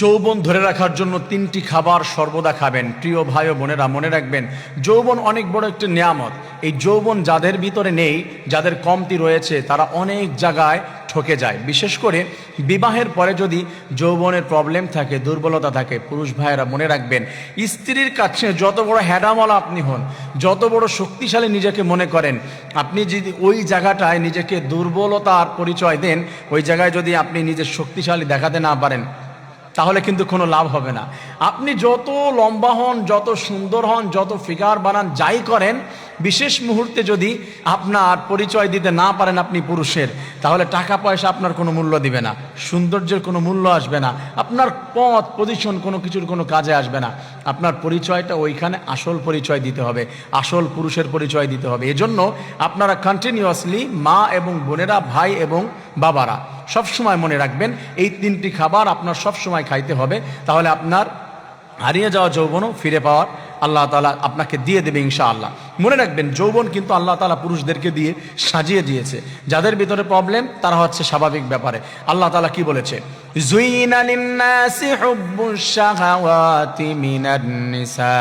যৌবন ধরে রাখার জন্য 3টি খাবার সর্বদা খাবেন। প্রিয় ভাই ও বোনেরা, মনে রাখবেন যৌবন অনেক বড় একটি নিয়ামত। এই যৌবন যাদের ভিতরে নেই, যাদের কমতি রয়েছে, তারা অনেক জায়গায় ঠকে যায়। বিশেষ করে বিবাহের পরে যদি যৌবনের প্রবলেম থাকে, দুর্বলতা থাকে, পুরুষ ভাইয়েরা মনে রাখবেন স্ত্রীর কাছে যত বড় হ্যাডামলা আপনি হন, যত বড় শক্তিশালী নিজেকে মনে করেন, আপনি যদি ওই জায়গাটায় নিজেকে দুর্বলতার পরিচয় দেন, ওই জায়গায় যদি আপনি নিজের শক্তিশালী দেখাতে না পারেন, তাহলে কিন্তু কোনো লাভ হবে না। আপনি যত লম্বা হন, যত সুন্দর হন, যত ফিগার বানান, যাই করেন, বিশেষ মুহূর্তে যদি আপনার পরিচয় দিতে না পারেন আপনি পুরুষের, তাহলে টাকা পয়সা আপনার কোনো মূল্য দিবে না, সৌন্দর্যের কোনো মূল্য আসবে না, আপনার পদ পজিশন কোনো কিছুর কোনো কাজে আসবে না। আপনার পরিচয়টা ওইখানে আসল পরিচয় দিতে হবে, আসল পুরুষের পরিচয় দিতে হবে। এজন্য আপনারা কন্টিনিউয়াসলি মা এবং বোনেরা, ভাই এবং বাবারা সবসময় মনে রাখবেন এই 3টি খাবার আপনার সবসময় খাইতে হবে। তাহলে আপনার হারিয়ে যাওয়া যৌবনও ফিরে পাওয়ার আল্লাহ তাআলা আপনাকে দিয়ে দেবে ইনশাআল্লাহ। মনে রাখবেন যৌবন কিন্তু আল্লাহ তাআলা পুরুষদেরকে দিয়ে সাজিয়ে দিয়েছে। যাদের ভিতরে প্রবলেম তারা হচ্ছে স্বাভাবিক ব্যাপারে। আল্লাহ তাআলা কি বলেছে? যুইনা লিন-নাসি হুব্বুশ শাহাওয়াতি মিনান নিসা।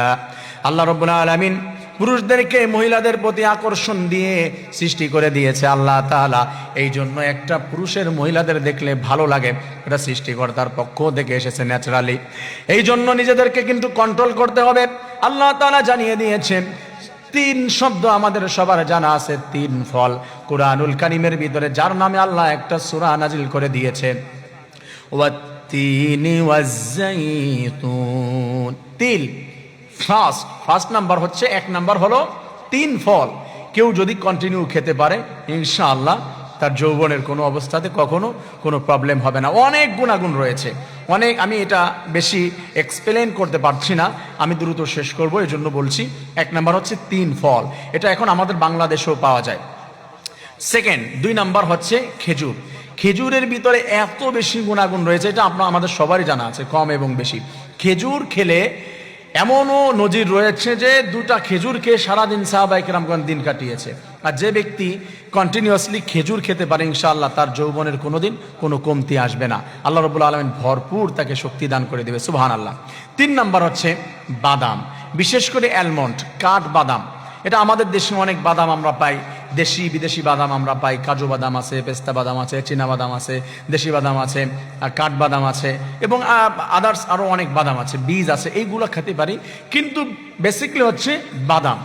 আল্লাহ রাব্বুল আলামিন পুরুষদেরকে মহিলাদের প্রতি আকর্ষণ দিয়ে সৃষ্টি করে দিয়েছে আল্লাহ তাআলা। এই জন্য একটা পুরুষের মহিলাদের দেখলে ভালো লাগে, এটা সৃষ্টিকর্তার পক্ষ থেকে এসেছে ন্যাচারালি। এই জন্য নিজেদেরকে কিন্তু কন্ট্রোল করতে হবে। আল্লাহ তাআলা জানিয়ে দিয়েছেন 3 শব্দ আমাদের সবার জানা আছে, 3 ফল। কুরআনুল কারীমের ভিতরে যার নামে আল্লাহ একটা সূরা নাজিল করে দিয়েছেন, ওয়াত-তিনি ওয়াজ-যাইতুন। তিল ফার্স্ট নাম্বার হচ্ছে, 1 নাম্বার হলো 3 ফল। কেউ যদি কন্টিনিউ খেতে পারে ইনশাআল্লাহ তার যৌবনের কোনো অবস্থাতে কখনো কোনো প্রবলেম হবে না। অনেক গুণাগুণ রয়েছে, অনেক। আমি এটা বেশি এক্সপ্লেন করতে পারছি না, আমি দ্রুত শেষ করব, এই জন্য বলছি। 1 নাম্বার হচ্ছে 3 ফল, এটা এখন আমাদের বাংলাদেশেও পাওয়া যায়। সেকেন্ড, 2 নাম্বার হচ্ছে খেজুর। খেজুরের ভিতরে এত বেশি গুণাগুণ রয়েছে, এটা আমাদের সবারই জানা আছে, কম এবং বেশি। খেজুর খেলে এমনও নজির রয়েছে যে 2টা খেজুর খেয়ে সারাদিন সাহাবায়ে কেরামগণ দিন কাটিয়েছে। আর যে ব্যক্তি কন্টিনিউয়াসলি খেজুর খেতে পারে ইনশাআল্লাহ তার যৌবনের কোনোদিন কোনো কমতি আসবে না। আল্লাহ রাব্বুল আলামিন ভরপুর তাকে শক্তি দান করে দেবে, সুবহানাল্লাহ। 3 নাম্বার হচ্ছে বাদাম, বিশেষ করে অ্যালমন্ড, কাঠ বাদাম। এটা আমাদের দেশে অনেক বাদাম আমরা পাই, দেশি বিদেশি বাদাম আমরা পাই। কাজু বাদাম আছে, পেস্তা বাদাম আছে, চীনা বাদাম আছে, দেশি বাদাম আছে, কাঠ বাদাম আছে, এবং আদার্স আরও অনেক বাদাম আছে, বীজ আছে। এইগুলো খেতে পারি, কিন্তু বেসিক্যালি হচ্ছে বাদাম।